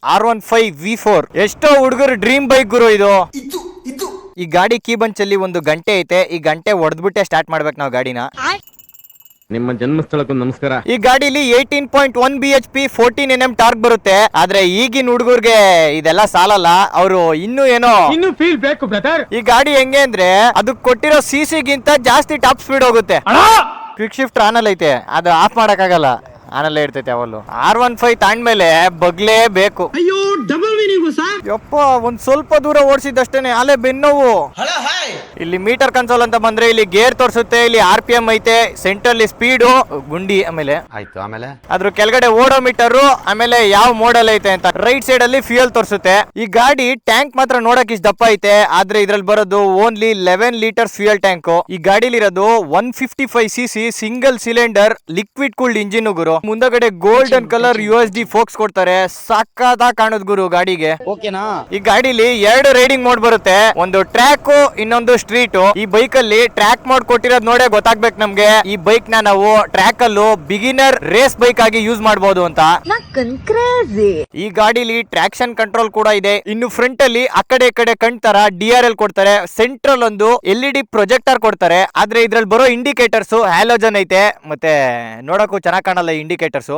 R15 V4 ಎಷ್ಟೋ ಹುಡುಗರು dream bike ಗುರು ಇದು. ಈ ಗಾಡಿ ಕೀ ಬಂಚಲ್ಲಿ ಒಂದು ಗಂಟೆ ಐತೆ. ಈ ಗಂಟೆ ಹೊಡೆದ್ಬಿಟ್ಟೆ ಸ್ಟಾರ್ಟ್ ಮಾಡ್ಬೇಕು ನಾವು ಗಾಡಿನ. ನಿಮ್ಮ ಜನ್ಮಸ್ಥಳಕ್ಕೂ ನಮಸ್ಕಾರ. ಈ ಗಾಡಿಲಿ 18.1 BHP 14 Nm ಟಾರ್ಕ್ ಬರುತ್ತೆ. ಆದ್ರೆ ಈಗಿನ ಹುಡುಗರ್ಗೆ ಇದೆಲ್ಲ ಸಾಲಲ್ಲ. ಅವರು ಇನ್ನೂ ಫೀಲ್ ಬೇಕು ಬ್ರದರ್. ಈ ಗಾಡಿ ಹೆಂಗೆ ಅಂದ್ರೆ ಅದಕ್ಕೆ ಕೊಟ್ಟಿರೋ CC ಗಿಂತ ಜಾಸ್ತಿ ಟಾಪ್ ಸ್ಪೀಡ್ ಹೋಗುತ್ತೆ. ಕ್ವಿಕ್ ಶಿಫ್ಟ್ ಆನಲ್ ಐತೆ, ಅದು ಆಫ್ ಮಾಡಕ್ ಆಗಲ್ಲ, ಆನಲ್ಲೇ ಇರ್ತೈತೆ ಅವಲ್ಲು. R15 ತಾಂಡ್ಮೇಲೆ ಬಗ್ಲೇ ಬೇಕು. ಅಯ್ಯೋ ಡಬಲ್ ಮೀನಿಂಗ್ ಸರ್. ಯಪ್ಪ, ಒಂದ್ ಸ್ವಲ್ಪ ದೂರ ಓಡಿಸಿದಷ್ಟೇನೆ ಅಲ್ಲೇ ಬೆನ್ನೋವು. ಇಲ್ಲಿ ಮೀಟರ್ ಕನ್ಸೋಲ್ ಅಂತ ಬಂದ್ರೆ ಇಲ್ಲಿ ಗೇರ್ ತೋರಿಸುತ್ತೆ, ಇಲ್ಲಿ RPM ಐತೆ, ಸೆಂಟ್ರಲ್ಲಿ ಸ್ಪೀಡು, ಗುಂಡಿ, ಆಮೇಲೆ ಅದ್ರ ಕೆಳಗಡೆ ಓಡೋಮೀಟರ್, ಆಮೇಲೆ ಯಾವ ಮೋಡಲ್ ಐತೆ ಅಂತ. ರೈಟ್ ಸೈಡ್ ಅಲ್ಲಿ ಫ್ಯೂಯಲ್ ತೋರಿಸುತ್ತೆ. ಈ ಗಾಡಿ ಟ್ಯಾಂಕ್ ಮಾತ್ರ ನೋಡಕ್ ಇಷ್ಟ ದಪ್ಪ ಐತೆ, ಆದ್ರೆ ಇದ್ರಲ್ಲಿ ಬರೋದು ಓನ್ಲಿ 11 ಲೀಟರ್ಸ್ ಫ್ಯೂಯಲ್ ಟ್ಯಾಂಕ್. ಈ ಗಾಡಿಲಿರೋದು 155cc single cylinder liquid cooled engine ಗುರು. ಮುಂದಗಡೆ ಗೋಲ್ಡನ್ ಕಲರ್ USD ಫೋಕ್ಸ್ ಕೊಡ್ತಾರೆ, ಸಕ್ಕತ್ತಾಗಿ ಕಾಣೋದು ಗುರು ಗಾಡಿಗೆ. ಓಕೆನಾ? ಈ ಗಾಡಿಲಿ 2 ರೈಡಿಂಗ್ ಮೋಡ್ ಬರುತ್ತೆ, ಒಂದು ಟ್ರ್ಯಾಕ್, ಇನ್ನೊಂದು ಸ್ಟ್ರೀಟ್. ಈ ಬೈಕ್ ಅಲ್ಲಿ ಟ್ರ್ಯಾಕ್ ಮೋಡ್ ಕೊಟ್ಟಿರೋದು ನೋಡೇ ಗೊತ್ತಾಗ್ಬೇಕು ನಮ್ಗೆ ಈ ಬೈಕ್ ನ ನಾವು ಟ್ರ್ಯಾಕ್ ಅಲ್ಲೂ ಬಿಗಿನರ್ ರೇಸ್ ಬೈಕ್ ಆಗಿ ಯೂಸ್ ಮಾಡಬಹುದು ಅಂತ. ಈ ಗಾಡಿಲಿ ಟ್ರಾಕ್ಷನ್ ಕಂಟ್ರೋಲ್ ಕೂಡ ಇದೆ. ಇನ್ನು ಫ್ರಂಟ್ ಅಲ್ಲಿ ಆ ಕಡೆ ಈ ಕಡೆ ಕಣ್ತರ DRL ಕೊಡ್ತಾರೆ, ಸೆಂಟ್ರಲ್ ಒಂದು LED ಪ್ರೊಜೆಕ್ಟರ್ ಕೊಡ್ತಾರೆ. ಆದ್ರೆ ಇದ್ರಲ್ಲಿ ಬರೋ ಇಂಡಿಕೇಟರ್ಸ್ ಹ್ಯಾಲೋಜನ್ ಐತೆ, ಮತ್ತೆ ನೋಡಕ್ಕೂ ಚೆನ್ನಾಗ್ ಕಾಣಲ್ಲ ಇಂಡಿಕೇಟರ್ಸ್.